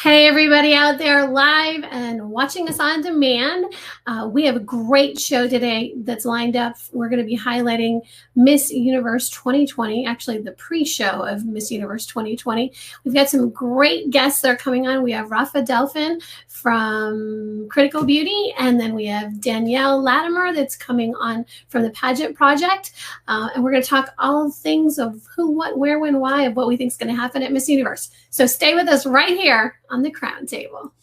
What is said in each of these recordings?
Hey, everybody out there live and watching us on demand. We have a great show today that's lined up. We're going to be highlighting Miss Universe 2020, actually the pre-show of Miss Universe 2020. We've got some great guests that are coming on. We have Rafa Delfin from Critical Beauty, and then we have Danielle Latimer that's coming on from the Pageant Project. And we're going to talk all things of who, what, where, when, why, of what we think is going to happen at Miss Universe. So stay with us right here on the Crown Table.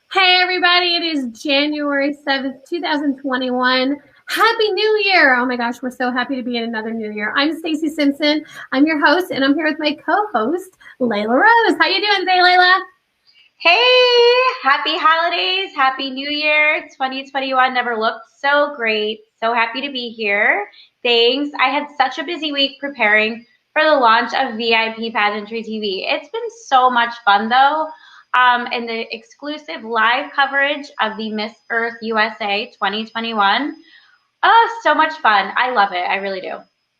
Hey everybody, it is January 7th, 2021. Happy New Year! Oh my gosh, we're so happy to be in another new year. I'm Stacey Simpson. I'm your host, and I'm here with my co-host, Laylah Rose. How you doing today, Laylah? Hey, happy holidays, happy New Year. 2021 never looked so great. So happy to be here. Thanks. I had such a busy week preparing for the launch of VIP Pageantry TV. It's been so much fun though. And the exclusive live coverage of the Miss Earth USA 2021. Oh, so much fun. I love it. I really do.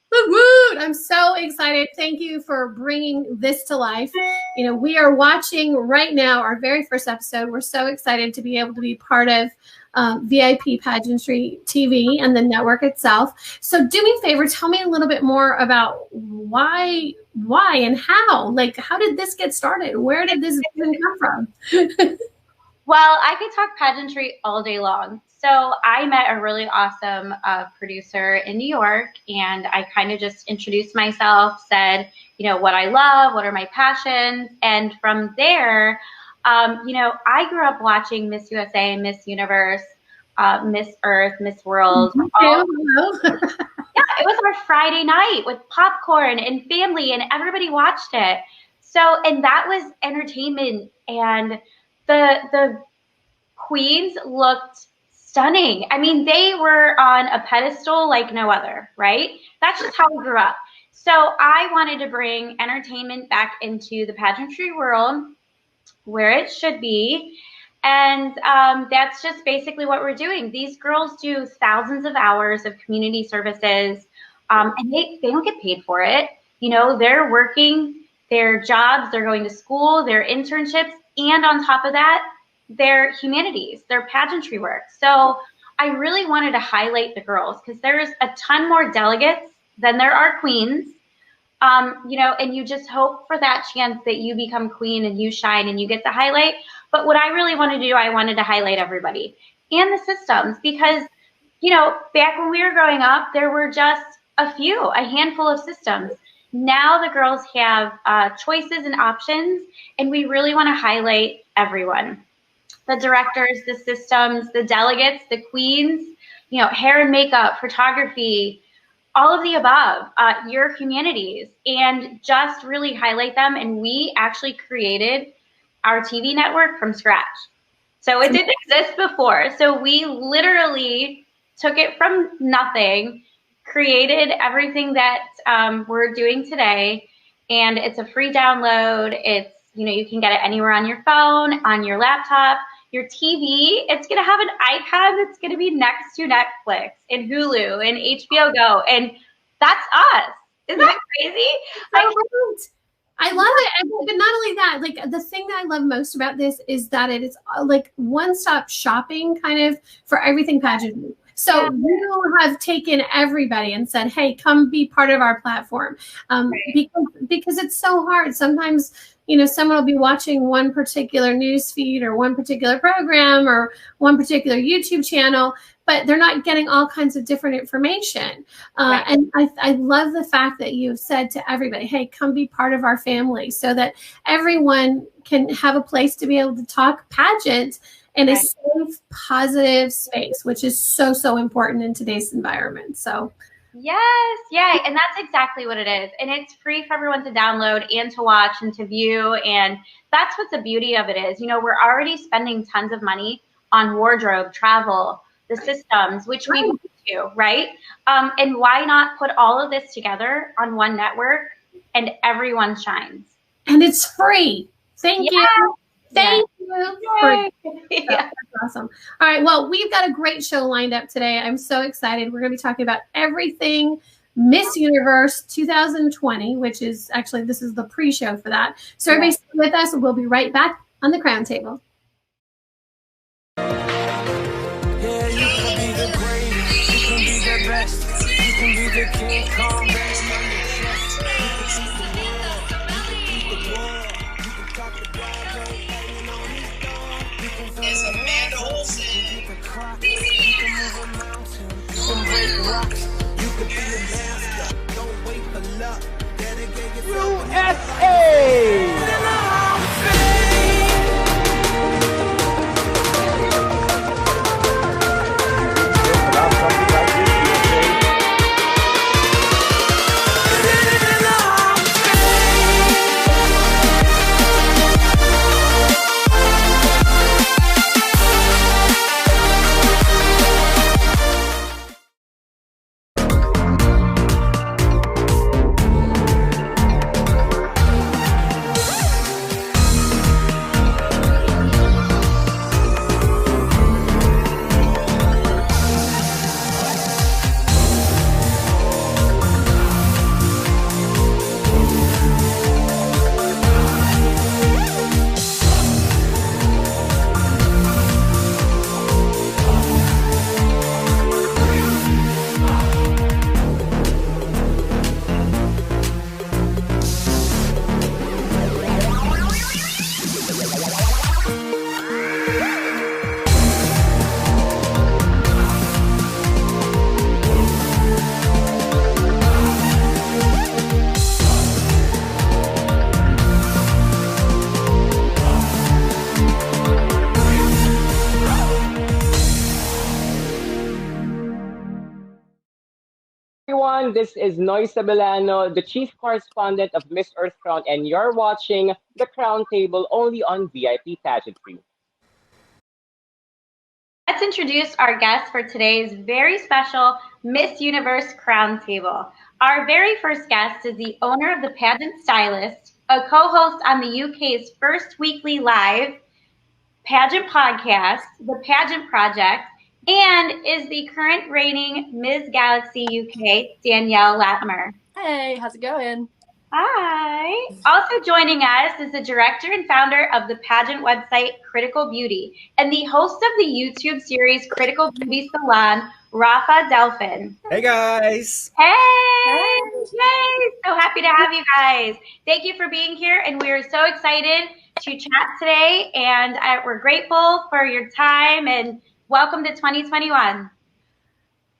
Woo-woo! I'm so excited. Thank you for bringing this to life. You know, we are watching right now our very first episode. We're so excited to be able to be part of VIP Pageantry TV and the network itself. So do me a favor, tell me a little bit more about why and how. Like, how did this get started? Where did this even come from? Well, I could talk pageantry all day long. So I met a really awesome producer in New York, and I kind of just introduced myself, said, you know, what I love, what are my passions. And from there, you know, I grew up watching Miss USA, Miss Universe, Miss Earth, Miss World. Yeah, it was our Friday night with popcorn and family, and everybody watched it. So, and that was entertainment, and the queens looked stunning. I mean, they were on a pedestal like no other, right? That's just how we grew up. So I wanted to bring entertainment back into the pageantry world where it should be. And that's just basically what we're doing. These girls do thousands of hours of community services, and they don't get paid for it. You know, they're working their jobs, they're going to school, their internships, and on top of that, their humanities, their pageantry work. So I really wanted to highlight the girls because there's a ton more delegates than there are queens. You know, and you just hope for that chance that you become queen and you shine and you get the highlight. But what I really wanted to do, I wanted to highlight everybody and the systems because, you know, back when we were growing up, there were just a handful of systems. Now the girls have choices and options, and we really want to highlight everyone. The directors, the systems, the delegates, the queens, you know, hair and makeup, photography, all of the above, your communities, and just really highlight them. And we actually created our TV network from scratch. So it didn't exist before. So we literally took it from nothing, created everything that we're doing today. And it's a free download. It's, you know, you can get it anywhere on your phone, on your laptop, your TV. It's going to have an icon that's going to be next to Netflix and Hulu and HBO Go. And that's us. Isn't that crazy? I love it. But not only that, like the thing that I love most about this is that it is like one-stop shopping kind of for everything pageantry. So you have taken everybody and said, hey, come be part of our platform. Because it's so hard. Sometimes, you know, someone will be watching one particular news feed or one particular program or one particular YouTube channel, but they're not getting all kinds of different information. And I love the fact that you've said to everybody, hey, come be part of our family so that everyone can have a place to be able to talk pageant in a safe, positive space, which is so, so important in today's environment. So Yes, yeah, and that's exactly what it is. And it's free for everyone to download and to watch and to view. And that's what the beauty of it is. You know, we're already spending tons of money on wardrobe, travel, the systems, which we need to, right? And why not put all of this together on one network and everyone shines? And it's free. Thank you. Thank you. Yeah. That's awesome. All right. Well, we've got a great show lined up today. I'm so excited. We're going to be talking about everything Miss Universe 2020, which is actually, this is the pre-show for that. So everybody stay with us, and we'll be right back on the Crown Table. Yeah, you can be the greatest, you can be the best, you can be the King Kong, banging on your chest. You can beat the world, you can talk the Broadway, banging on his door. You can feel the Olsen, you can beat the clock, you can move a mountain, you can break rocks, you can be a master. Don't wait for luck, dedicate yourself. USA! Everyone, this is Noy Sabelano, the chief correspondent of Miss Earth Crown, and you're watching The Crown Table only on VIP Pageantry. Let's introduce our guest for today's very special Miss Universe Crown Table. Our very first guest is the owner of the Pageant Stylist, a co-host on the UK's first weekly live pageant podcast, The Pageant Project, and is the current reigning Ms. Galaxy UK, Danielle Latimer. Hey, how's it going? Hi. Also joining us is the director and founder of the pageant website Critical Beauty and the host of the YouTube series Critical Beauty Salon, Rafa Delfin. Hey guys. Hey. Yay. So happy to have you guys. Thank you for being here, and we are so excited to chat today, and we're grateful for your time, and welcome to 2021.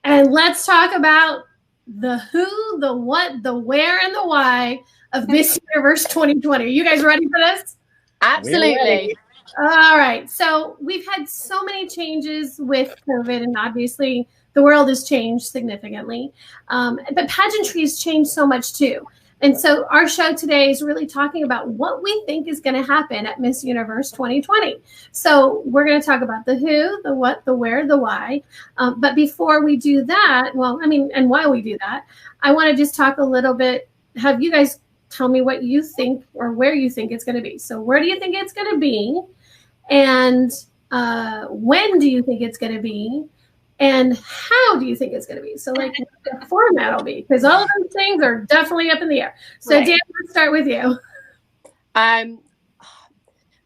And let's talk about the who, the what, the where, and the why of Miss Universe 2020. Are you guys ready for this? Absolutely. All right. So we've had so many changes with COVID, and obviously the world has changed significantly. But pageantry has changed so much too. And so our show today is really talking about what we think is going to happen at Miss Universe 2020. So we're going to talk about the who, the what, the where, the why. But before we do that, and while we do that, I want to just talk a little bit, have you guys tell me what you think or where you think it's going to be. So where do you think it's going to be? And when do you think it's going to be? And how do you think it's going to be? So, like, what the format will be, because all of those things are definitely up in the air. So, right. Dan, let's start with you.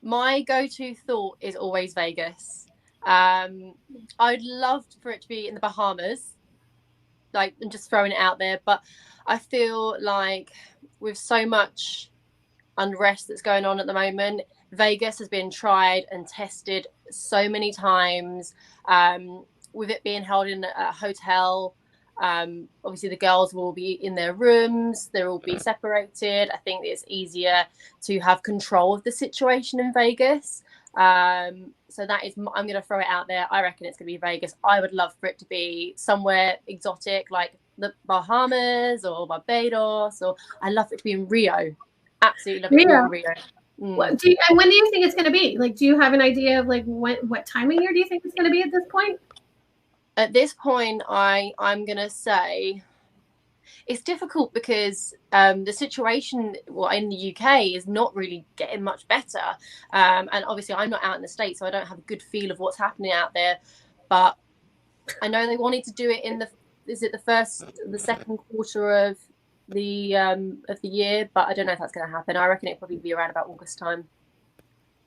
My go-to thought is always Vegas. I'd love for it to be in the Bahamas, like, and just throwing it out there. But I feel like with so much unrest that's going on at the moment, Vegas has been tried and tested so many times. With it being held in a hotel, obviously the girls will be in their rooms, they'll all be separated. I think it's easier to have control of the situation in Vegas. So that is, I'm going to throw it out there. I reckon it's going to be Vegas. I would love for it to be somewhere exotic, like the Bahamas or Barbados, or I'd love it to be in Rio. Absolutely love it to be in Rio. And when do you think it's going to be? Like, do you have an idea of like what time of year do you think it's going to be at this point? At this point, I'm going to say it's difficult because the situation in the UK is not really getting much better. And obviously I'm not out in the States, so I don't have a good feel of what's happening out there. But I know they wanted to do it in the second quarter of the year, but I don't know if that's going to happen. I reckon it'll probably be around about August time.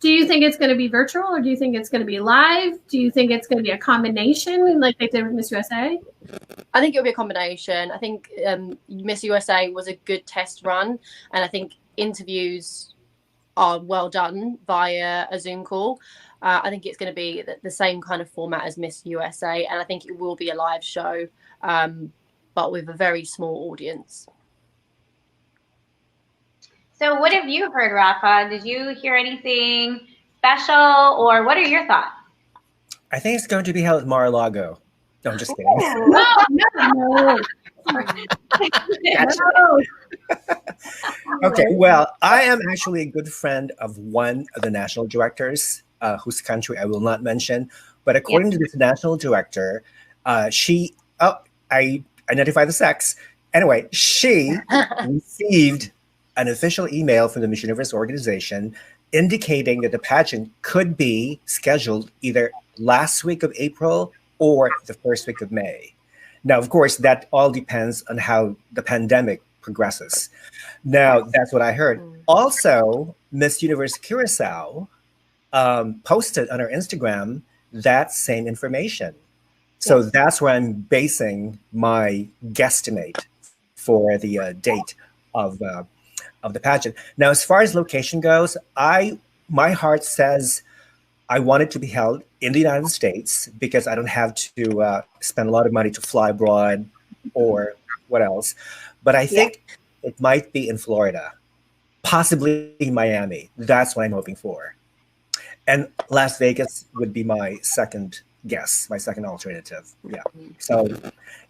Do you think it's going to be virtual, or do you think it's going to be live? Do you think it's going to be a combination like they did with Miss USA? I think it'll be a combination. I think Miss USA was a good test run, and I think interviews are well done via a Zoom call. I think it's going to be the same kind of format as Miss USA, and I think it will be a live show, but with a very small audience. So what have you heard, Rafa? Did you hear anything special, or what are your thoughts? I think it's going to be held at Mar-a-Lago. No, I'm just kidding. No. Okay, well, I am actually a good friend of one of the national directors, whose country I will not mention. But according to this national director, I identify the sex. Anyway, she received an official email from the Miss Universe organization indicating that the pageant could be scheduled either last week of April or the first week of May. Now, of course, that all depends on how the pandemic progresses. Now, that's what I heard. Also, Miss Universe Curacao posted on her Instagram that same information. So that's where I'm basing my guesstimate for the date of the pageant. Now, as far as location goes, my heart says I want it to be held in the United States because I don't have to spend a lot of money to fly abroad or what else. But I think it might be in Florida, possibly in Miami. That's what I'm hoping for. And Las Vegas would be my second guess, my second alternative. Yeah. So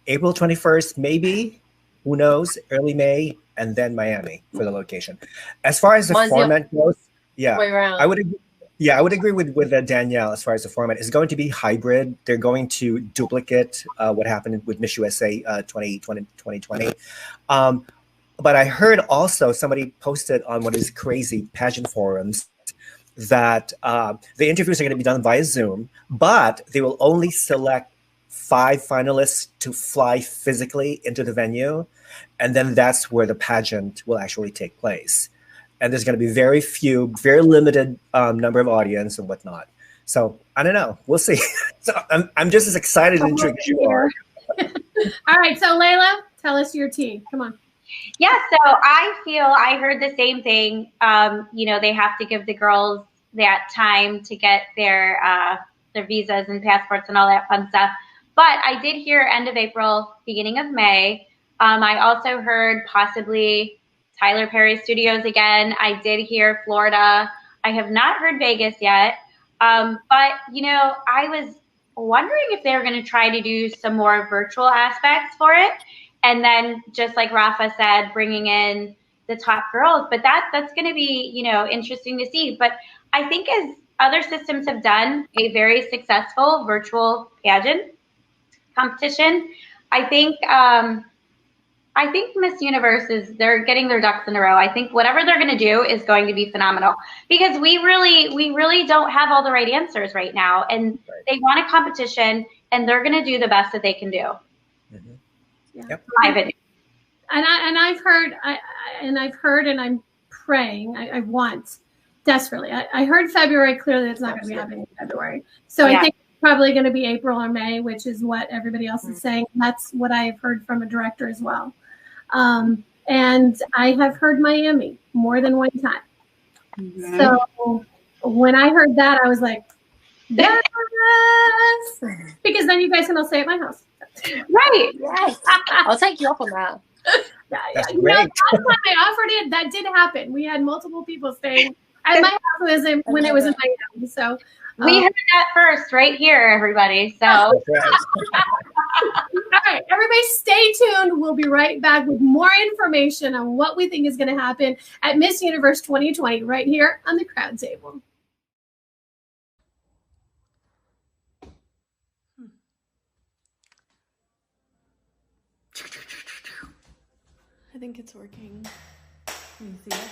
April 21st, maybe, who knows, early May, and then Miami for the location. As far as the format goes, I would agree with Danielle as far as the format. It's going to be hybrid. They're going to duplicate what happened with Miss USA 2020. But I heard also somebody posted on one of these crazy pageant forums that the interviews are going to be done via Zoom, but they will only select 5 finalists to fly physically into the venue. And then that's where the pageant will actually take place. And there's going to be very limited number of audience and whatnot. So I don't know. We'll see. So I'm just as excited and intrigued as you are. All right. So Laylah, tell us your tea. Come on. Yeah. So I heard the same thing. They have to give the girls that time to get their visas and passports and all that fun stuff. But I did hear end of April, beginning of May. I also heard possibly Tyler Perry Studios again. I did hear Florida. I have not heard Vegas yet. But, I was wondering if they were going to try to do some more virtual aspects for it. And then just like Rafa said, bringing in the top girls. But that's going to be, interesting to see. But I think as other systems have done a very successful virtual pageant competition, I think Miss Universe they're getting their ducks in a row. I think whatever they're going to do is going to be phenomenal because we really don't have all the right answers right now, and they want a competition, and they're going to do the best that they can do. Mm-hmm. Yeah. Yep. I've heard, and I'm praying. I want desperately. I heard February. Clearly, it's not going to be happening in February. So I think it's probably going to be April or May, which is what everybody else is saying. That's what I have heard from a director as well. And I have heard Miami more than one time. Mm-hmm. So when I heard that, I was like, yes, because then you guys can all stay at my house. Right. Yes. I'll take you up on that. That's great. Last time I offered it, that did happen. We had multiple people staying And my house was when it was in Miami. So we heard that first right here, everybody. So all right, everybody stay tuned. We'll be right back with more information on what we think is going to happen at Miss Universe 2020 right here on the Crown Table. I think it's working. Can you see it?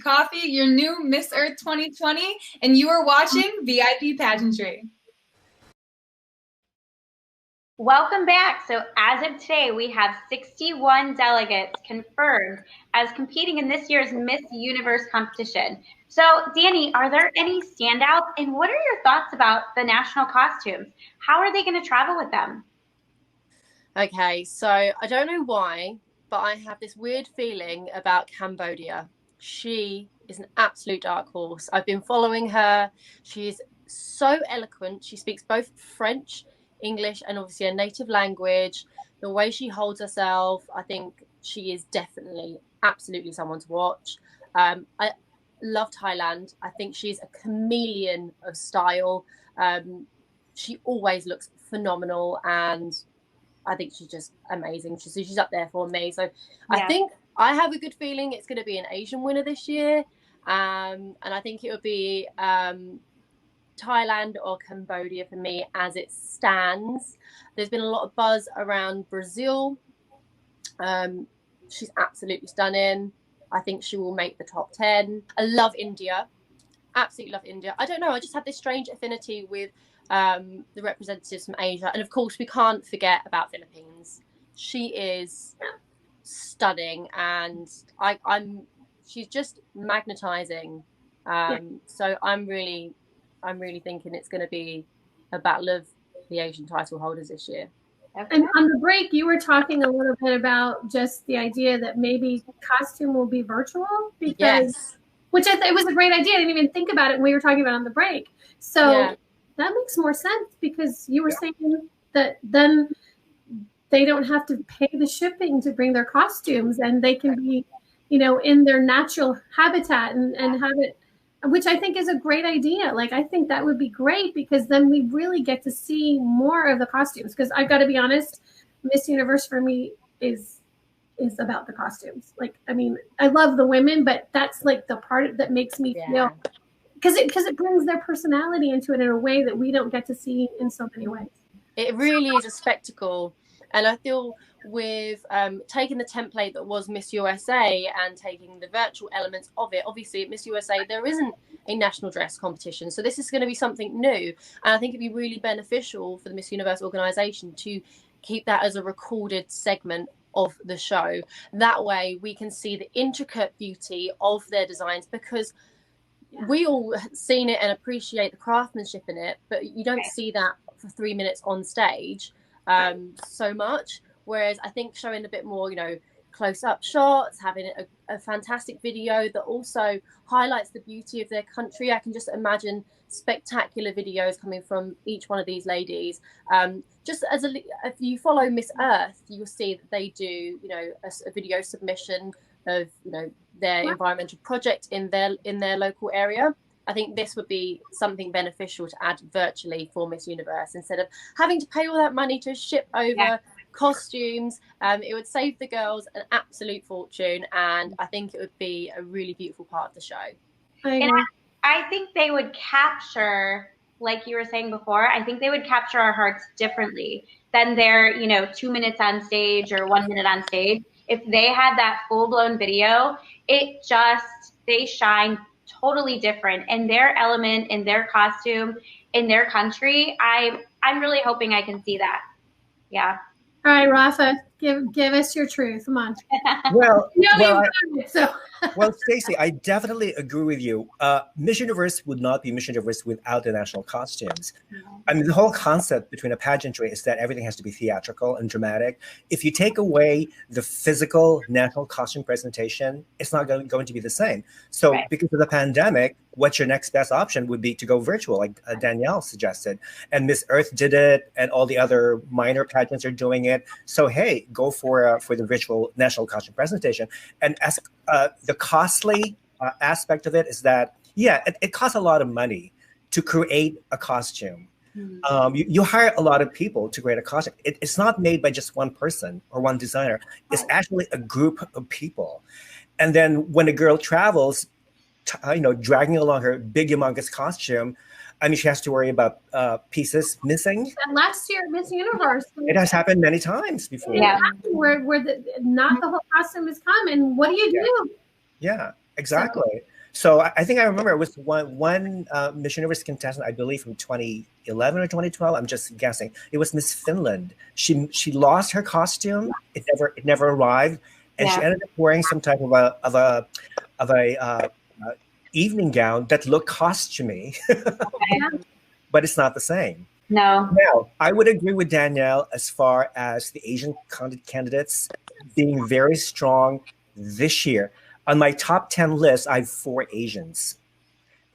Coffee, your new Miss Earth 2020, and you are watching VIP Pageantry. Welcome back. So as of today, we have 61 delegates confirmed as competing in this year's Miss Universe competition. So Danny, are there any standouts, and what are your thoughts about the national costumes? How are they going to travel with them? Okay, so I don't know why, but I have this weird feeling about Cambodia. She is an absolute dark horse. I've been following her. She's so eloquent. She speaks both French, English, and obviously a native language. The way she holds herself, I think she is definitely, absolutely someone to watch. I love Thailand. I think she's a chameleon of style. She always looks phenomenal, and I think she's just amazing. She's up there for me. So yeah. I think I have a good feeling it's going to be an Asian winner this year. And I think it would be Thailand or Cambodia for me as it stands. There's been a lot of buzz around Brazil. She's absolutely stunning. I think she will make the top 10. I love India. Absolutely love India. I don't know. I just have this strange affinity with the representatives from Asia. And of course, we can't forget about Philippines. She is stunning, and she's just magnetizing. So I'm really thinking it's going to be a battle of the Asian title holders this year. And on the break, you were talking a little bit about just the idea that maybe costume will be virtual, because which it was a great idea. I didn't even think about it when we were talking about on the break. So that makes more sense, because you were saying that then they don't have to pay the shipping to bring their costumes, and they can be, in their natural habitat and have it, which I think is a great idea. Like, I think that would be great, because then we really get to see more of the costumes. Because I've got to be honest, Miss Universe for me is about the costumes. Like, I mean, I love the women, but that's like the part that makes me feel, because it brings their personality into it in a way that we don't get to see in so many ways. It really is a spectacle. And I feel with taking the template that was Miss USA and taking the virtual elements of it, obviously at Miss USA there isn't a national dress competition, so this is going to be something new, and I think it'd be really beneficial for the Miss Universe organisation to keep that as a recorded segment of the show. That way we can see the intricate beauty of their designs, because we all seen it and appreciate the craftsmanship in it, but you don't see that for 3 minutes on stage so much. Whereas I think showing a bit more, you know, close-up shots, having a fantastic video that also highlights the beauty of their country. I can just imagine spectacular videos coming from each one of these ladies. Just as if you follow Miss Earth, you'll see that they do, you know, a video submission of, you know, their environmental project in their local area. I think this would be something beneficial to add virtually for Miss Universe, instead of having to pay all that money to ship over costumes. It would save the girls an absolute fortune, and I think it would be a really beautiful part of the show. And I think they would capture, like you were saying before, I think they would capture our hearts differently than their, you know, 2 minutes on stage or 1 minute on stage. If they had that full-blown video, they shine totally different in their element, in their costume, in their country. I'm really hoping I can see that. Yeah. All right, Rafa, give us your truth. Come on. Well, So. Well, Stacey, I definitely agree with you. Miss Universe would not be Miss Universe without the national costumes. I mean, the whole concept between a pageantry is that everything has to be theatrical and dramatic. If you take away the physical national costume presentation, it's not going to be the same. So because of the pandemic, what's your next best option would be to go virtual, like Danielle suggested. And Miss Earth did it, and all the other minor pageants are doing it. So, hey, go for the virtual national costume presentation. And as the costly aspect of it is that, it costs a lot of money to create a costume. You hire a lot of people to create a costume. It's not made by just one person or one designer. It's actually a group of people. And then when a girl travels, dragging along her big, humongous costume, I mean, she has to worry about pieces missing. And last year, Miss Universe. It has happened many times before. Yeah. Where not the whole costume is common. What do you do? Yeah, exactly. So I think I remember it was one Miss Universe contestant, I believe from 2011 or 2012. I'm just guessing. It was Miss Finland. She lost her costume. It never arrived, and she ended up wearing some type of a evening gown that looked costumey, but it's not the same. No. Now, I would agree with Danielle as far as the Asian candidates being very strong this year. On my top 10 list, I have 4 Asians.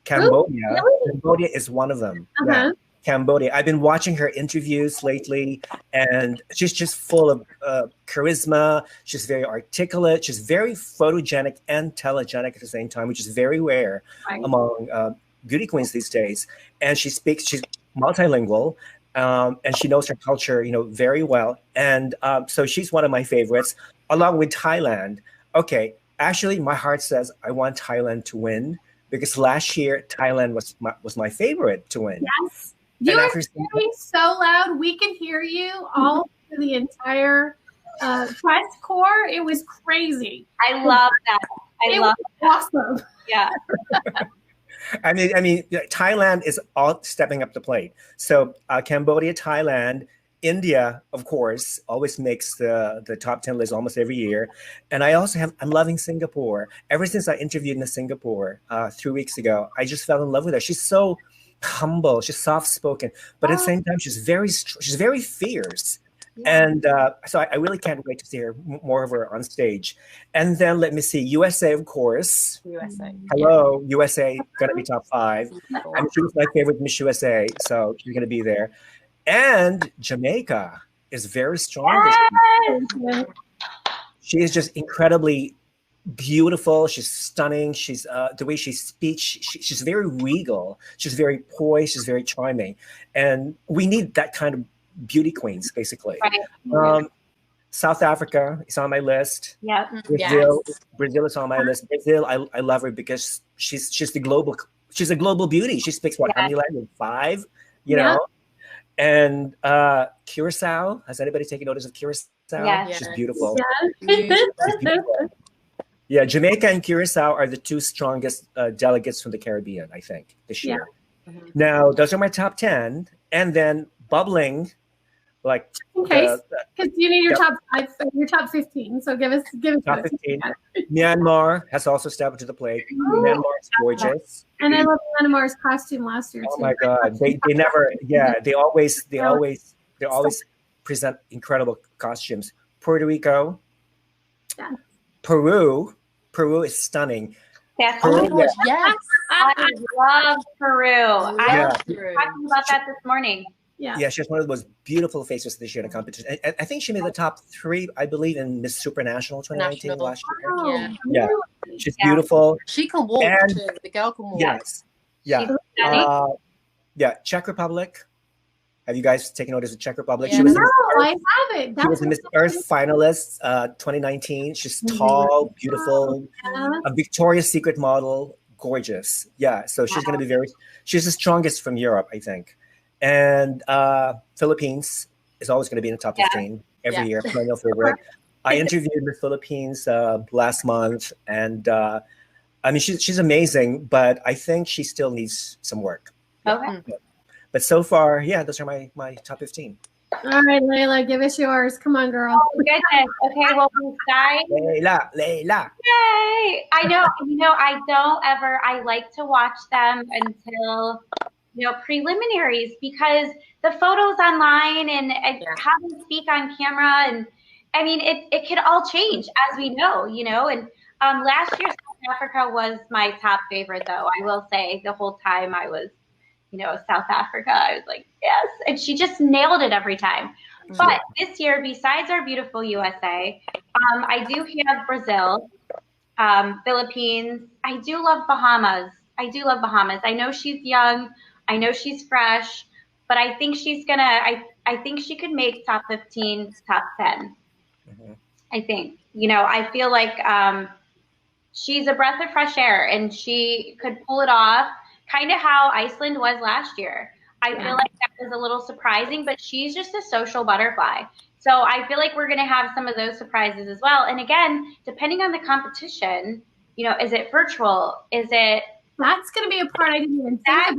Cambodia is one of them. Yeah. Cambodia. I've been watching her interviews lately, and she's just full of charisma. She's very articulate. She's very photogenic and telegenic at the same time, which is very rare among beauty queens these days. And she's multilingual, and she knows her culture, very well. And so she's one of my favorites, along with Thailand. Okay, actually, my heart says I want Thailand to win, because last year Thailand was my favorite to win. Yes. You are speaking so loud. We can hear you all through the entire press corps. It was crazy. I love that. It was awesome. Yeah. I mean, Thailand is all stepping up the plate. So Cambodia, Thailand, India, of course, always makes the top 10 list almost every year. And I'm loving Singapore. Ever since I interviewed in Singapore 3 weeks ago, I just fell in love with her. She's so humble, she's soft-spoken, but at the same time, she's very fierce. And so I really can't wait to see more of her on stage. And then let me see, USA, of course. Hello, USA, gonna be top 5. I mean, she was my favorite Miss USA, so she's gonna be there. And Jamaica is very strong this year. She is just incredibly beautiful. She's stunning. She's the way she speaks. She's very regal. She's very poised. She's very charming, and we need that kind of beauty queens, basically. Right. South Africa is on my list. Yeah. Brazil is on my list. Brazil, I love her because she's a global beauty. She speaks how many languages? 5, you know. And Curacao, has anybody taken notice of Curacao? Yes. She's beautiful. Yeah. Yeah, Jamaica and Curacao are the two strongest delegates from the Caribbean, I think, this year. Now, those are my top 10. And then bubbling, like in case, because you need your top 5, your top 15. So give us top 15. Myanmar has also stepped up to the plate. Myanmar is gorgeous. And I love Myanmar's costume last year too. Oh my God, they never, they always present incredible costumes. Puerto Rico, Peru is stunning. Yes. Oh my God, yes. I love Peru. I was talking about that this morning. Yeah, she has one of the most beautiful faces this year in a competition. And I think she made the top 3, I believe, in Miss Supranational 2019 last year. Oh, yeah, she's beautiful. She can walk too. The girl can walk. Yes. Yeah. Czech Republic. Have you guys taken notice of Czech Republic? Yeah. I haven't. She was a Miss Earth finalist 2019. She's tall, beautiful, a Victoria's Secret model, gorgeous. Yeah, so she's going to be she's the strongest from Europe, I think. And Philippines is always going to be in the top 15 every year, perennial favorite. I interviewed the Philippines last month, and I mean, she's amazing, but I think she still needs some work. Okay. But so far, those are my top 15. All right, Laylah, give us yours. Come on, girl. Oh, goodness. Okay, well, Laylah. Yay! I know, I like to watch them until, preliminaries, because the photos online and how they speak on camera, and I mean, it could all change, as we know, and last year, South Africa was my top favorite, though. I will say the whole time I was, South Africa, I was like, yes. And she just nailed it every time. But this year, besides our beautiful USA, I do have Brazil, Philippines. I do love Bahamas. I know she's young. I know she's fresh. But I think she's going to, I think she could make top 15, top 10. I think. I feel like she's a breath of fresh air, and she could pull it off. Kind of how Iceland was last year. I feel like that was a little surprising, but she's just a social butterfly. So I feel like we're going to have some of those surprises as well. And again, depending on the competition, is it virtual? That's going to be a part I didn't even think of.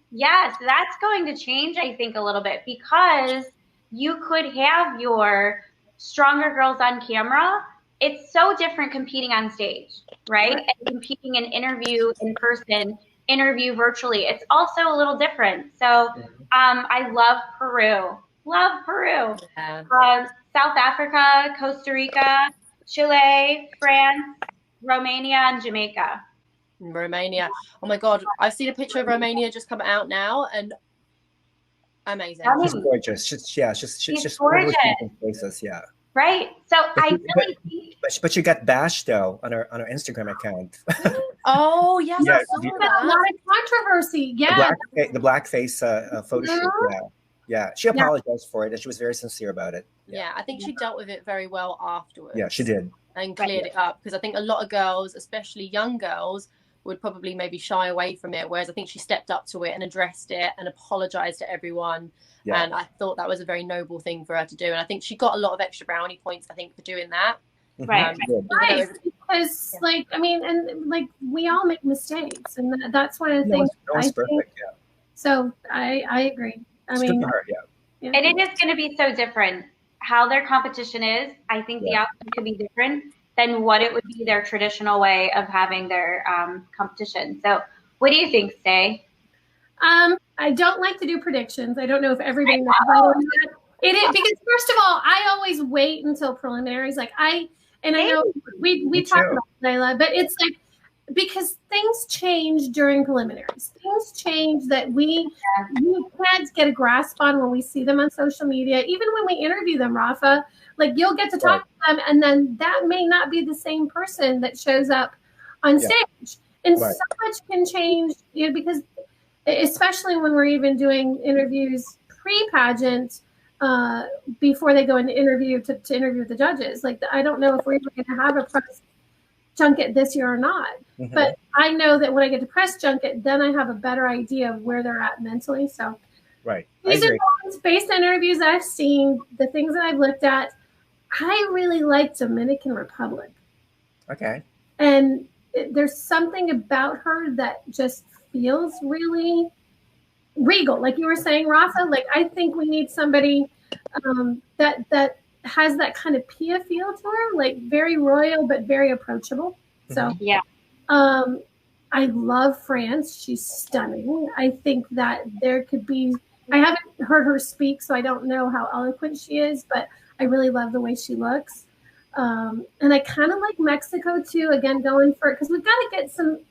Yes, that's going to change, I think, a little bit, because you could have your stronger girls on camera. It's so different competing on stage, right? And competing in interview in person, interview virtually. It's also a little different. So I love Peru. South Africa, Costa Rica, Chile, France, Romania, and Jamaica. Romania. Oh my God. I've seen a picture of Romania just come out now, and amazing. She's gorgeous. She's just gorgeous. Places, Right. So I really think. But she got bashed though on her Instagram account. Oh yes, I saw that. A lot of controversy. Yeah. The blackface photo shoot. Yeah. She apologized for it, and she was very sincere about it. Yeah, I think she dealt with it very well afterwards. Yeah, she did. And cleared it up, because I think a lot of girls, especially young girls, would probably maybe shy away from it, whereas I think she stepped up to it and addressed it and apologized to everyone. Yeah. And I thought that was a very noble thing for her to do. And I think she got a lot of extra brownie points, I think, for doing that. Right. Because, we all make mistakes. And that's one of the things. No one's perfect, So I agree. It's good for her, And it is going to be so different. How their competition is, I think the outcome could be different than what it would be their traditional way of having their competition. So what do you think, Stay? I don't like to do predictions. I don't know if everybody knows that. It is because, first of all, I always wait until preliminaries. I know we talked about Laylah, but it's like, because things change during preliminaries. Things change that we can't get a grasp on when we see them on social media. Even when we interview them, Rafa, you'll get to talk to them, and then that may not be the same person that shows up on stage. And so much can change, because especially when we're even doing interviews pre-pageant, before they go into interview to interview the judges. I don't know if we're even going to have a press junket this year or not. Mm-hmm. But I know that when I get to press junket, then I have a better idea of where they're at mentally. So Right. These are based on interviews I've seen, the things that I've looked at. I really like Dominican Republic. Okay. And there's something about her that just feels really regal. Like you were saying, Rafa, like I think we need somebody that has that kind of Pia feel to her, like very royal, but very approachable. So yeah. I love France. She's stunning. I think that there could be, I haven't heard her speak, so I don't know how eloquent she is, but I really love the way she looks. And I kind of like Mexico too, again, going for it, because we've got to get some,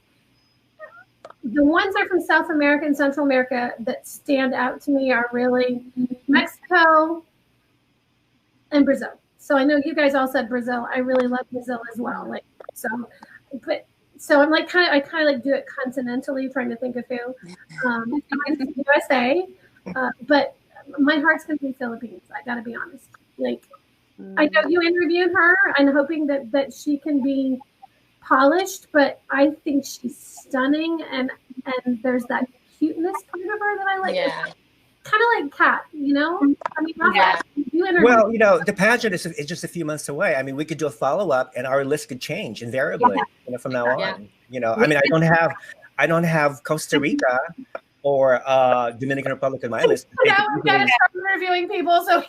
the ones that are from South America and Central America that stand out to me are really Mexico and Brazil. So I know you guys all said Brazil. I really love Brazil as well. Like, so I'm like I kind of like do it continentally, trying to think of who. USA, but my heart's gonna be Philippines. I gotta be honest. Like, I know you interviewed her. I'm hoping that she can be polished, but I think she's stunning, and there's that cuteness part of her that I like. Yeah. Kind of like Kat, you know? I mean, Yeah. Well, the pageant is just a few months away. I mean, we could do a follow-up and our list could change invariably from now on. I mean, I don't have Costa Rica or Dominican Republic on my list. Now we've got to start interviewing people. So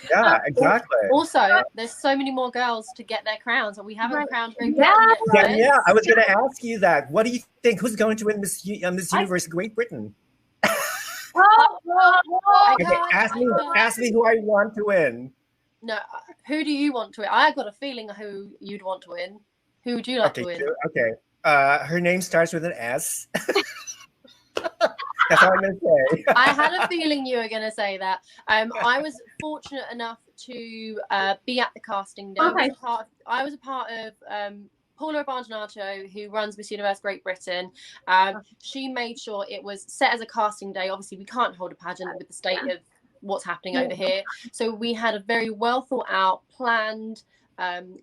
yeah, exactly. Also, there's so many more girls to get their crowns, and we haven't crowned Great Yeah. Britain yet. Yeah, I was going to ask you that. What do you think? Who's going to win Miss Universe Great Britain? Okay, ask me who I want to win. No, who do you want to win? I got a feeling who you'd want to win. Who would you like to win? Okay. Her name starts with an S. That's all I'm going to say. I had a feeling you were going to say that. I was fortunate enough to be at the casting day. Okay. I was a part of Paula Abandonado, who runs Miss Universe Great Britain. She made sure it was set as a casting day. Obviously, we can't hold a pageant with the state of what's happening over here. So we had a very well thought out, planned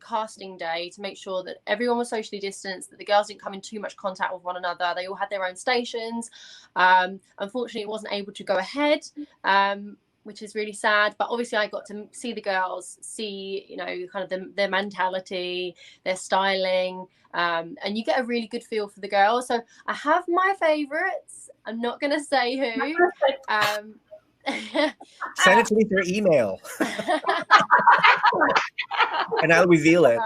casting day to make sure that everyone was socially distanced, that the girls didn't come in too much contact with one another. They all had their own stations. Unfortunately, it wasn't able to go ahead, which is really sad. But obviously, I got to see the girls, see, kind of their mentality, their styling, and you get a really good feel for the girls. So I have my favorites. I'm not going to say who. Send it to me through email. And I'll reveal it.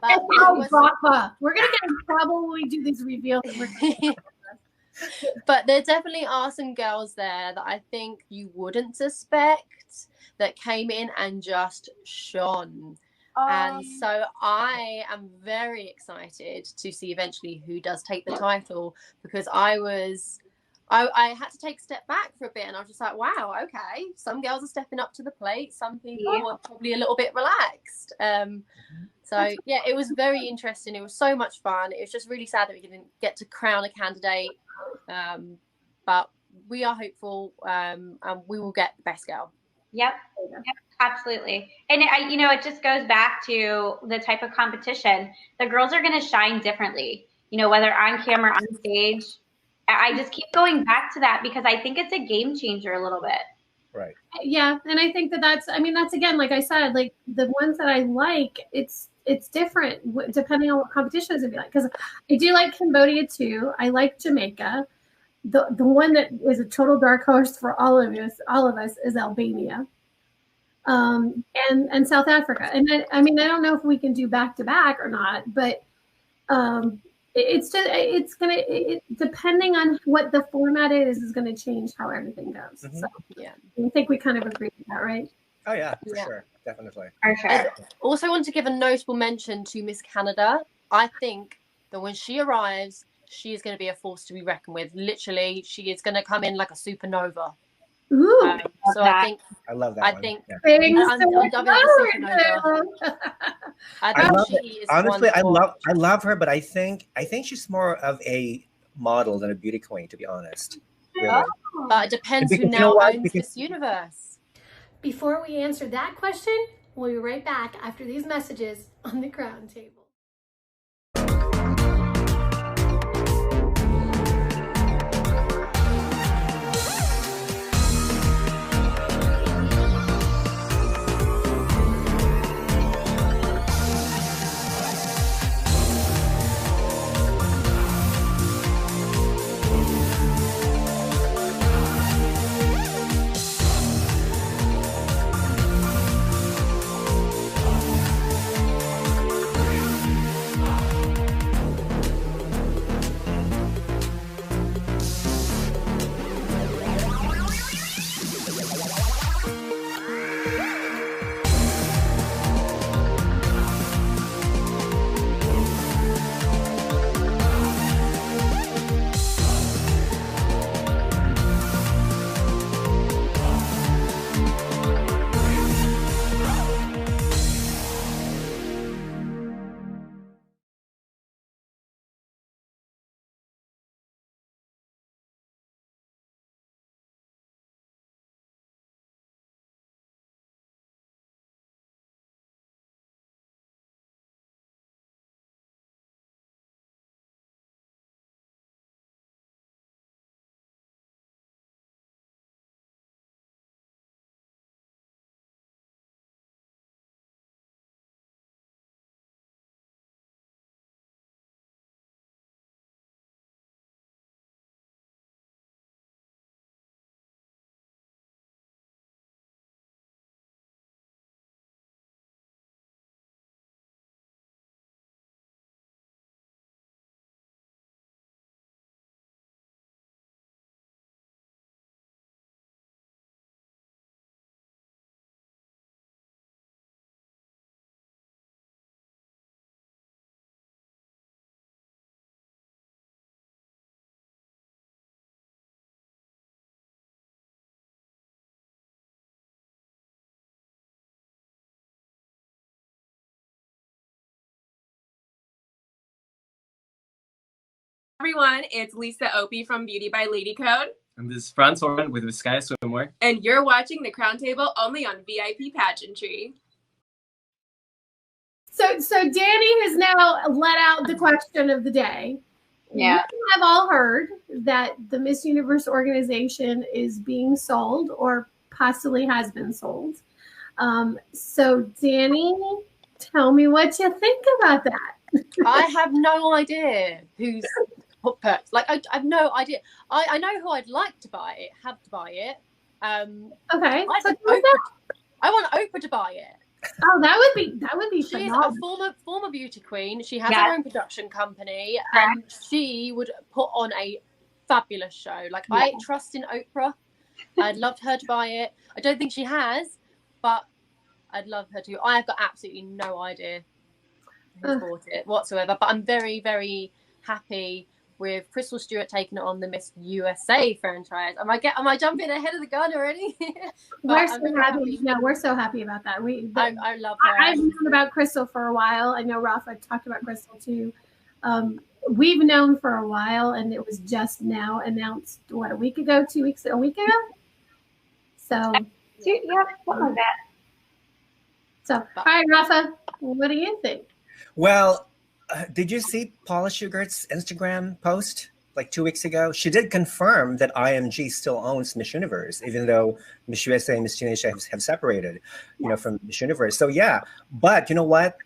Rafa, we're going to get in trouble when we do these reveals. But there definitely are some girls there that I think you wouldn't suspect that came in and just shone. And so I am very excited to see eventually who does take the title, because I had to take a step back for a bit, and I was just like, wow, okay, some girls are stepping up to the plate. Some people are probably a little bit relaxed. So, yeah, it was very interesting. It was so much fun. It was just really sad that we didn't get to crown a candidate. But we are hopeful, and we will get the best girl. Yep, absolutely. And, it just goes back to the type of competition. The girls are going to shine differently, whether on camera, on stage. I just keep going back to that because I think it's a game changer a little bit. Right. Yeah. And I think that's again, like I said, like the ones that I like, it's different depending on what competition is going to be like. Because I do like Cambodia too. I like Jamaica. The one that is a total dark horse for all of us is Albania. And South Africa. And I don't know if we can do back to back or not, but depending on what the format is going to change how everything goes. So yeah, I think we kind of agree with that, right? Oh yeah, for sure, definitely. For sure. I also want to give a notable mention to Miss Canada. I think that when she arrives, she is going to be a force to be reckoned with. Literally, she is going to come in like a supernova. Ooh, so I love that. I one. think Yeah. I'm dubbing her the supernova. I love she is honestly, I wonderful. love her, but I think she's more of a model than a beauty queen, to be honest. Really. But it depends Because who you know now what? owns Because- this universe. Before we answer that question, we'll be right back after these messages on the crown table. everyone, it's Lisa Opie from Beauty by Lady Code. And this is Franz Oren with Vizcaya Swimwear. And you're watching The Crown Table only on VIP Pageantry. So Danny has now let out the question of the day. Yeah. We have all heard that the Miss Universe organization is being sold or possibly has been sold. So Danny, tell me what you think about that. I have no idea who's purchased. Like, I have no idea. I know who I'd like to buy it, have to buy it. Okay. I want Oprah to buy it. Oh, that would be She's phenomenal. a former beauty queen. She has her own production company, and she would put on a fabulous show. Like, I trust in Oprah. I'd love her to buy it. I don't think she has, but I'd love her to. I have got absolutely no idea who bought it whatsoever, but I'm very, very happy with Crystal Stewart taking it on the Miss USA franchise. Am I jumping ahead of the gun already? We're so happy. No, we're so happy about that. I love her. I've known about Crystal for a while. I know Rafa talked about Crystal too. We've known for a while, and it was just now announced, what, a week ago? So, yeah, something like that. So, all right, Rafa, what do you think? Well, did you see Paula Shugart's Instagram post like 2 weeks ago? She did confirm that IMG still owns Miss Universe, even though Miss USA and Miss Tunisia have separated, from Miss Universe. So yeah, but you know what?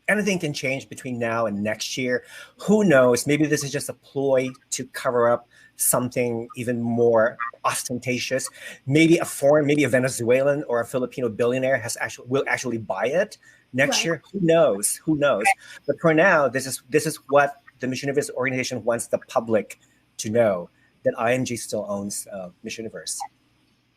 Anything can change between now and next year. Who knows? Maybe this is just a ploy to cover up something even more ostentatious. Maybe a Venezuelan or a Filipino billionaire will actually buy it next year. Who knows? But for now, this is what the Miss Universe organization wants the public to know, that IMG still owns Miss Universe.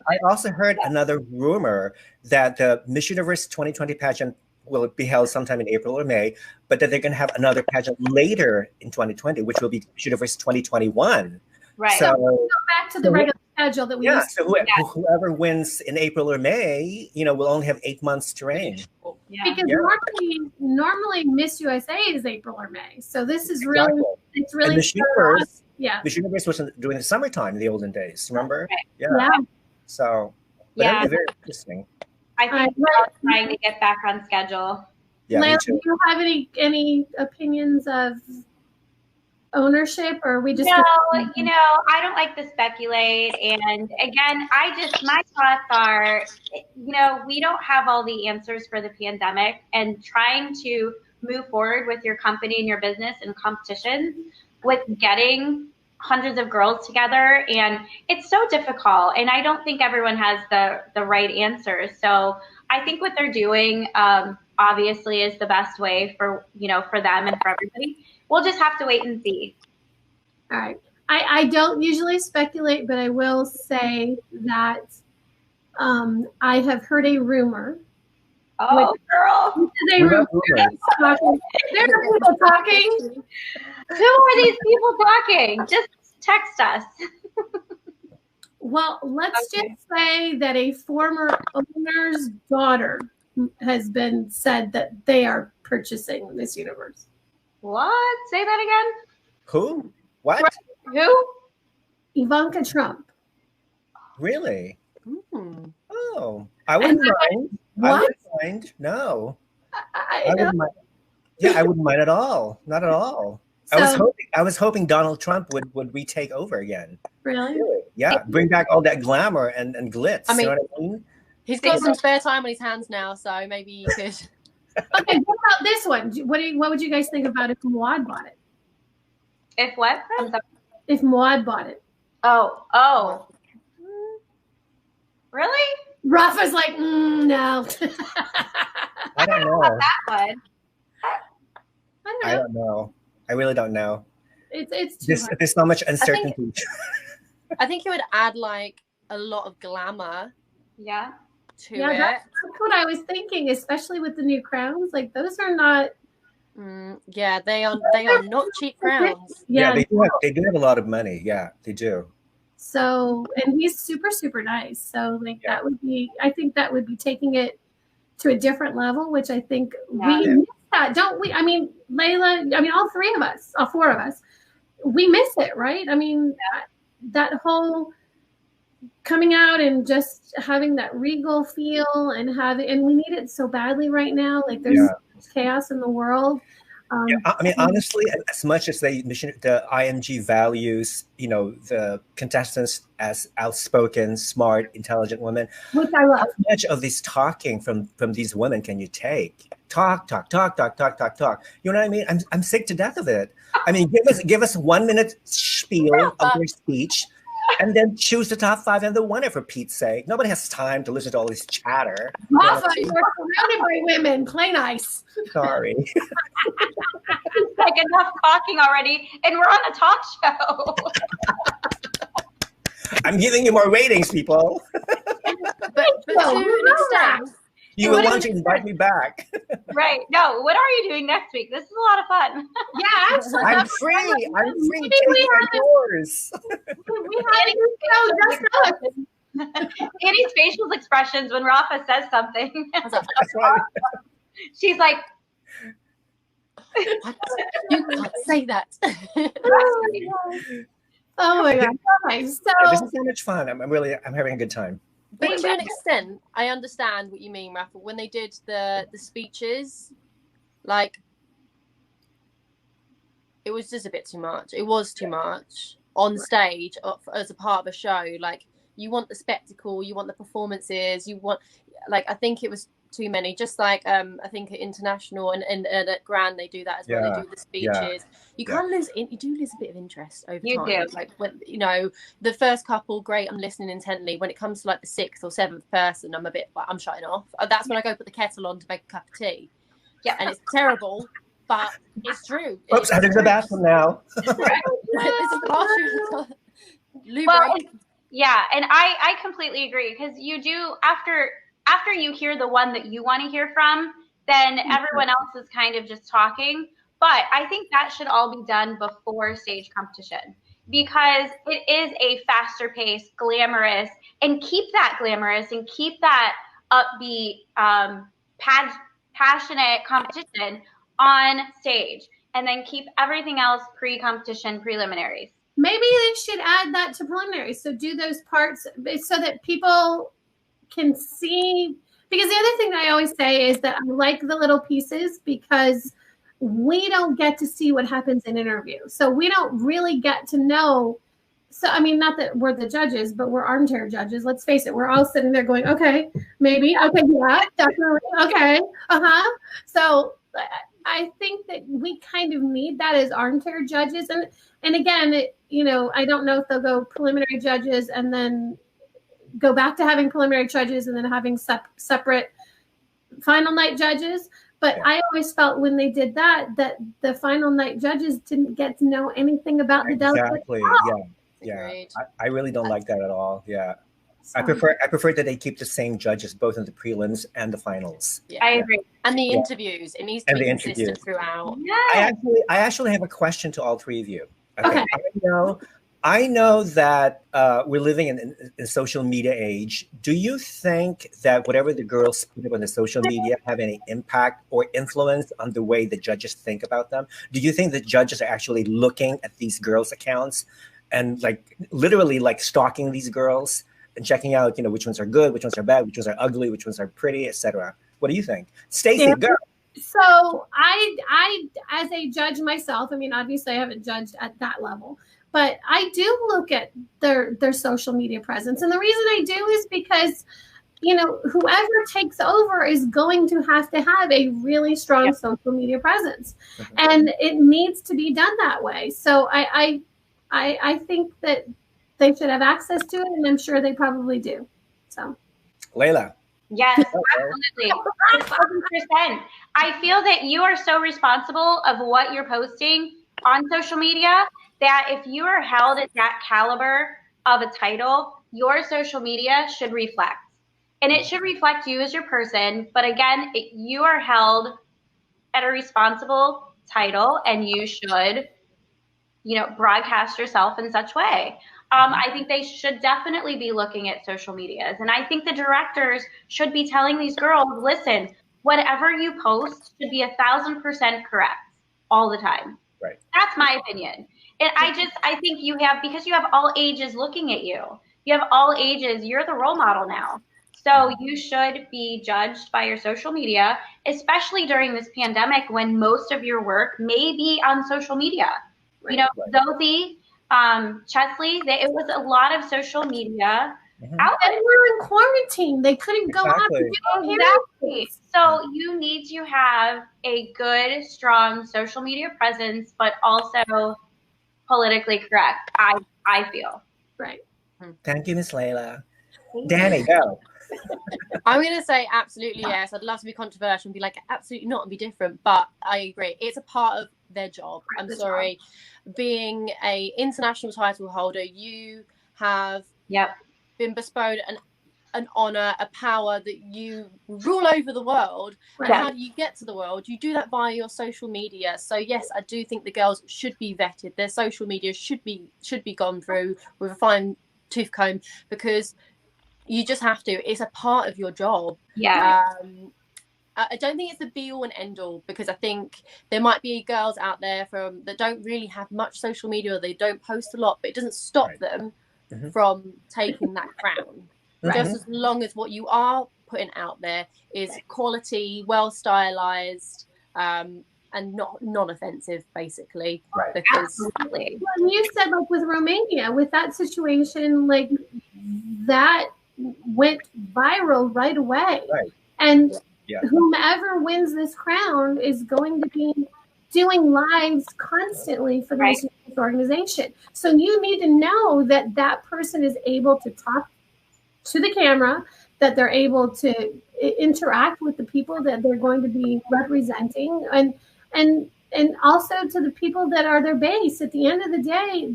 I also heard another rumor that the Miss Universe 2020 pageant will be held sometime in April or May, but that they're going to have another pageant later in 2020, which will be Miss Universe 2021. Right. So we'll go back to the regular schedule that we used to. So whoever wins in April or May, will only have 8 months to reign. Yeah. Because normally Miss USA is April or May. So this is really, it's really. Miss Universe, Miss Universe was during the summertime in the olden days. Remember? Right. Yeah. So, yeah, very interesting. I think we're trying to get back on schedule. Yeah, Laylah, do you have any opinions of ownership, or are we just? No, I don't like to speculate. And again, my thoughts are, we don't have all the answers for the pandemic, and trying to move forward with your company and your business and competitions with getting hundreds of girls together, and it's so difficult, and I don't think everyone has the right answers. So I think what they're doing obviously is the best way for them and for everybody. We'll just have to wait and see. All right. I don't usually speculate, but I will say that I have heard a rumor. Oh, girl. There are people talking. Who are these people talking? Just text us. Well, let's just say that a former owner's daughter has been said that they are purchasing Miss Universe. What? Say that again? Who? What? Who? Ivanka Trump. Really? Mm. Oh, I wouldn't mind. What? I wouldn't mind. No. I wouldn't mind. Yeah, I wouldn't mind at all. Not at all. So, I was hoping Donald Trump would retake over again. Really? Yeah, bring back all that glamour and glitz. I mean, you know what I mean? He's got some spare time on his hands now, so maybe you could. Okay, what about this one? What would you guys think about if Mouawad bought it? If what? If Mouawad bought it. Oh. Really? Rafa's like, no. I don't know. About that one. I don't know. I really don't know. It's there's so much uncertainty. I think it would add like a lot of glamour. Yeah. To it. That's what I was thinking, especially with the new crowns. Like those are not. Yeah, they are not cheap crowns. Yeah, they do have a lot of money. Yeah, they do. So, and he's super, super nice. So, like that would be. I think that would be taking it to a different level, which I think we miss that, don't we? I mean, Laylah. I mean, all four of us we miss it, right? I mean, that whole coming out and just having that regal feel and we need it so badly right now. Like there's so much chaos in the world. I mean, honestly, as much as the IMG values, the contestants as outspoken, smart, intelligent women, which I love. How much of this talking from these women can you take? Talk. You know what I mean? I'm sick to death of it. I mean, give us 1 minute spiel of their speech, and then choose the top 5 and the winner, for Pete's sake. Nobody has time to listen to all this chatter. Rafa, you're surrounded by women. Play nice. Sorry. Like enough talking already, and we're on a talk show. I'm giving you more ratings, people. but to an extent, you will want to invite me back. Right. No, what are you doing next week? This is a lot of fun. Yeah, absolutely. I'm free. Take yours. Katie's facial expressions when Rafa says something. That's right. She's like, what? You can't say that. Oh my God. Okay, so this is so much fun. I'm having a good time. But to an extent, I understand what you mean, Rafa. When they did the speeches, like, it was just a bit too much. It was too much on stage as a part of a show. Like, you want the spectacle, you want the performances, you want, like, I think it was too many. Just like I think at International and at Grand they do that as well. They do the speeches. You can't lose. You do lose a bit of interest over time. Do. Like when the first couple, great. I'm listening intently. When it comes to like the 6th or 7th person, I'm a bit like I'm shutting off. That's when I go put the kettle on to make a cup of tea. Yeah, and it's terrible, but it's true. Oops, I'm in the bathroom now. This is the bathroom. Well, yeah, and I completely agree, because you do after you hear the one that you want to hear from, then everyone else is kind of just talking. But I think that should all be done before stage competition, because it is a faster paced, glamorous, and keep that glamorous and keep that upbeat, passionate competition on stage, and then keep everything else pre-competition preliminaries. Maybe they should add that to preliminaries. So do those parts so that people can see, because the other thing that I always say is that I like the little pieces, because we don't get to see what happens in interview. So we don't really get to know. So, I mean, not that we're the judges, but we're armchair judges. Let's face it. We're all sitting there going, okay, maybe. Okay. Yeah, definitely. Okay. So I think that we kind of need that as armchair judges. And again, I don't know if they'll go preliminary judges and then go back to having preliminary judges and then having separate final night judges. But I always felt when they did that the final night judges didn't get to know anything about the delegate. Exactly. Yeah. I really don't like that at all. Yeah. I prefer that they keep the same judges both in the prelims and the finals. Yeah. I agree. And the interviews. It needs to be consistent throughout. Yeah. I actually have a question to all three of you. Okay. I know that we're living in a social media age. Do you think that whatever the girls put up on the social media have any impact or influence on the way the judges think about them? Do you think the judges are actually looking at these girls' accounts and literally stalking these girls and checking out, which ones are good, which ones are bad, which ones are ugly, which ones are pretty, etc.? What do you think? Stacey, go. So I, as a judge myself, I mean, obviously I haven't judged at that level, but I do look at their social media presence. And the reason I do is because, whoever takes over is going to have a really strong social media presence. Mm-hmm. And it needs to be done that way. So I think that they should have access to it, and I'm sure they probably do. So, Laylah. Yes, absolutely. 1,000%. I feel that you are so responsible of what you're posting on social media that if you are held at that caliber of a title, your social media should reflect. And it should reflect you as your person. But again, you are held at a responsible title, and you should, broadcast yourself in such way. I think they should definitely be looking at social medias. And I think the directors should be telling these girls, listen, whatever you post should be 1,000% correct all the time. Right. That's my opinion. And I think you have, because you have all ages looking at you. You have all ages. You're the role model now. So you should be judged by your social media, especially during this pandemic when most of your work may be on social media. Right, You know, right. Zoe, Chesley, it was a lot of social media Mhm. outlets. And we're in quarantine. They couldn't go out and do Exactly. So you need to have a good, strong social media presence, but also politically correct. I feel. Right. Thank you, Miss Layla. Danny, go. I'm going to say absolutely yes. I'd love to be controversial and be like, absolutely not, and be different. But I agree. It's a part of their job. I'm sorry. Being a international title holder, you have been bestowed an honor, a power that you rule over the world. Right. And how do you get to the world? You do that via your social media. So yes, I do think the girls should be vetted. Their social media should be gone through with a fine tooth comb, because you just have to. It's a part of your job. Yeah. I don't think it's the be all and end all, because I think there might be girls out there that don't really have much social media, or they don't post a lot, but it doesn't stop them from taking that crown. Just as long as what you are putting out there is quality, well stylized, and not non-offensive, basically. Right. Because Well, you said, like, with Romania, with that situation, like, that went viral right away. Right. And whomever wins this crown is going to be doing lives constantly for the Miss Universe organization. So you need to know that that person is able to talk to the camera, that they're able to interact with the people that they're going to be representing, and also to the people that are their base. At the end of the day,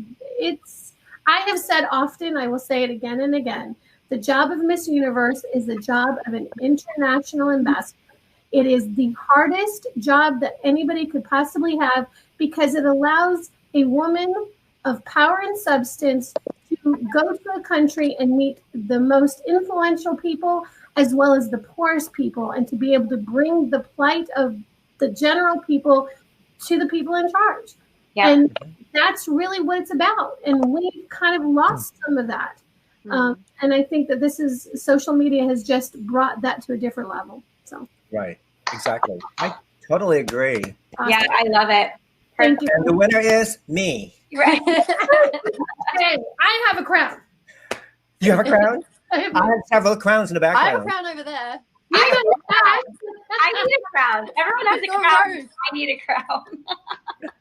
I have said often, I will say it again and again, the job of Miss Universe is the job of an international ambassador. It is the hardest job that anybody could possibly have, because it allows a woman of power and substance to go to a country and meet the most influential people as well as the poorest people, and to be able to bring the plight of the general people to the people in charge. Yeah. And that's really what it's about. And we've kind of lost some of that. And I think that social media has just brought that to a different level. So Right. Exactly. I totally agree. Awesome. Yeah, I love it. Thank you. And the winner is me. Right. Hey, I have a crown. You have a crown? I have several crowns in the I background. have a crown over there. I need a crown. Everyone has a crown. I need a crown.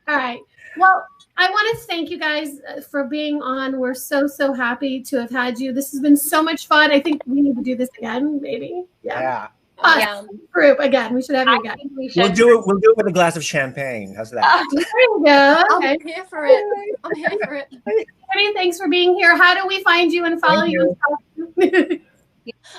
All right. Well, I want to thank you guys for being on. We're so happy to have had you. This has been so much fun. I think we need to do this again, maybe. Yeah. Group again. We should have you again. We'll do it with a glass of champagne. How's that? There you go. Okay. I'm here for it. I'm here for it. Debbie, thanks for being here. How do we find you and follow you? I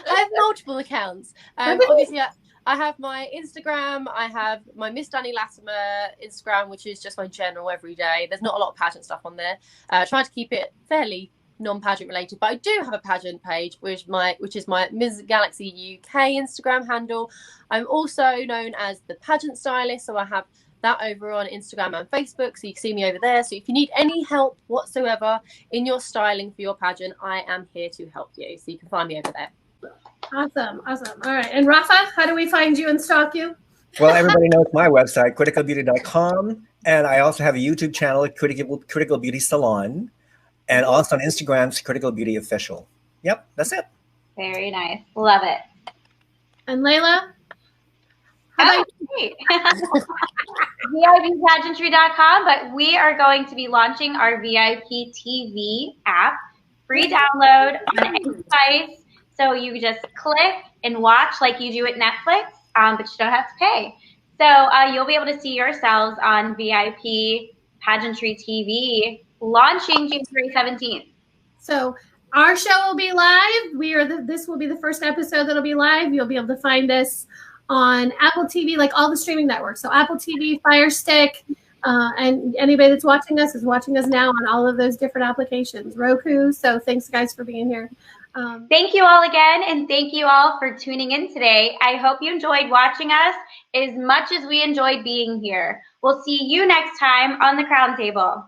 have multiple accounts. Obviously, I have my Instagram. I have my Miss Danielle Latimer Instagram, which is just my general everyday. There's not a lot of pageant stuff on there. Trying to keep it fairly non-pageant related, but I do have a pageant page, which is my Ms. Galaxy UK Instagram handle. I'm also known as the pageant stylist, so I have that over on Instagram and Facebook, so you can see me over there. So if you need any help whatsoever in your styling for your pageant, I am here to help you. So you can find me over there. Awesome. All right. And Rafa, how do we find you and stalk you? Well, everybody knows my website, criticalbeauty.com. And I also have a YouTube channel, Critical Beauty Salon. And also on Instagram's Critical Beauty Official. Yep, that's it. Very nice. Love it. And Layla? Great. VIPpageantry.com, but we are going to be launching our VIP TV app, free download on any device. So you just click and watch like you do at Netflix, but you don't have to pay. So you'll be able to see yourselves on VIP Pageantry TV, launching January 17th. So our show will be live. This will be the first episode that'll be live. You'll be able to find us on Apple TV, like all the streaming networks. So Apple TV, Fire Stick, and anybody that's watching us is watching us now on all of those different applications. Roku. So thanks, guys, for being here. Thank you all again, and thank you all for tuning in today. I hope you enjoyed watching us as much as we enjoyed being here. We'll see you next time on the Crown Table.